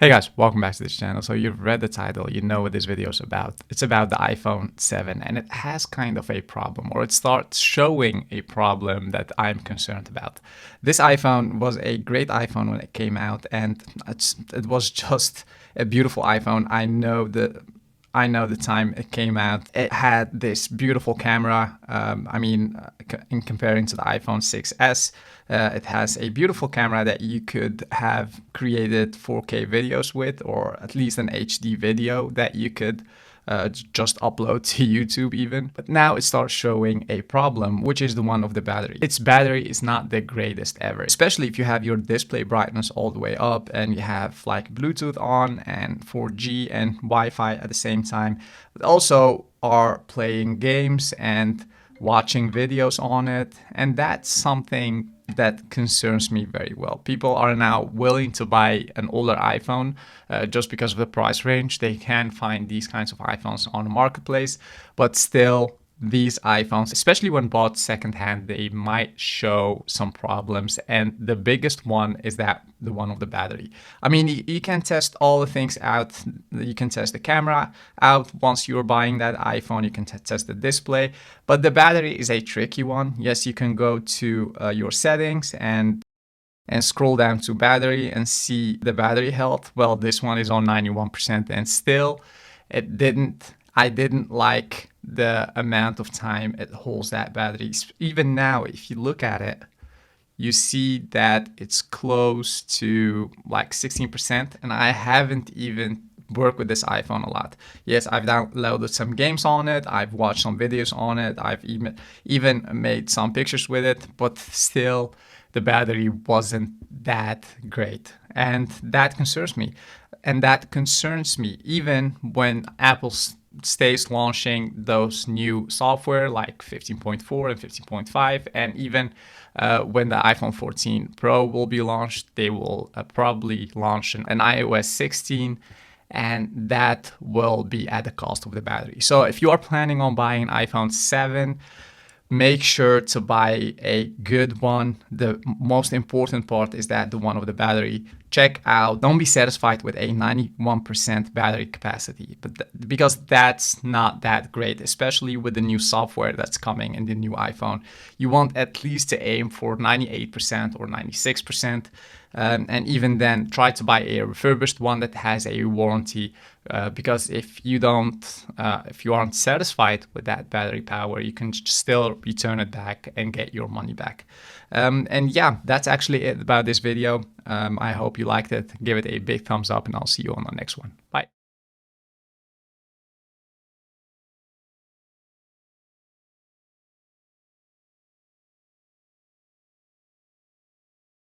Hey guys, welcome back to this channel. So you've read the title, you know what this video is about. It's about the iPhone 7 and it has kind of a problem, or it starts showing a problem that I'm concerned about. This iPhone was a great iPhone when it came out, and it was just a beautiful iPhone. I know the time it came out, it had this beautiful camera. In comparing to the iPhone 6s, it has a beautiful camera that you could have created 4K videos with, or at least an HD video that you could just upload to YouTube even. But now it starts showing a problem, which is the one of the battery. Its battery is not the greatest ever, especially if you have your display brightness all the way up and you have like Bluetooth on and 4G and Wi-Fi at the same time, but also are playing games and watching videos on it. And that's something that concerns me very well. People are now willing to buy an older iPhone just because of the price range. They can find these kinds of iPhones on the marketplace, but still these iPhones, especially when bought secondhand, they might show some problems. And the biggest one is that the one of the battery. I mean, you can test all the things out. You can test the camera out once you're buying that iPhone. You can test the display, but the battery is a tricky one. Yes, you can go to your settings and scroll down to battery and see the battery health. Well, this one is on 91% and still I didn't like the amount of time it holds that battery. Even now, if you look at it, you see that it's close to like 16%, and I haven't even worked with this iPhone a lot. Yes, I've downloaded some games on it, I've watched some videos on it, I've even made some pictures with it, but still the battery wasn't that great. And that concerns me. And that concerns me even when Apple stays launching those new software like 15.4 and 15.5, and even when the iPhone 14 Pro will be launched, they will probably launch an iOS 16, and that will be at the cost of the battery. So if you are planning on buying an iPhone 7, make sure to buy a good one. The most important part is that the one of the battery. Check out, don't be satisfied with a 91% battery capacity, because that's not that great, especially with the new software that's coming in the new iPhone. You want at least to aim for 98% or 96%. And even then, try to buy a refurbished one that has a warranty, because if you aren't satisfied with that battery power, you can still return it back and get your money back. And yeah, that's actually it about this video. I hope you liked it. Give it a big thumbs up, and I'll see you on the next one. Bye.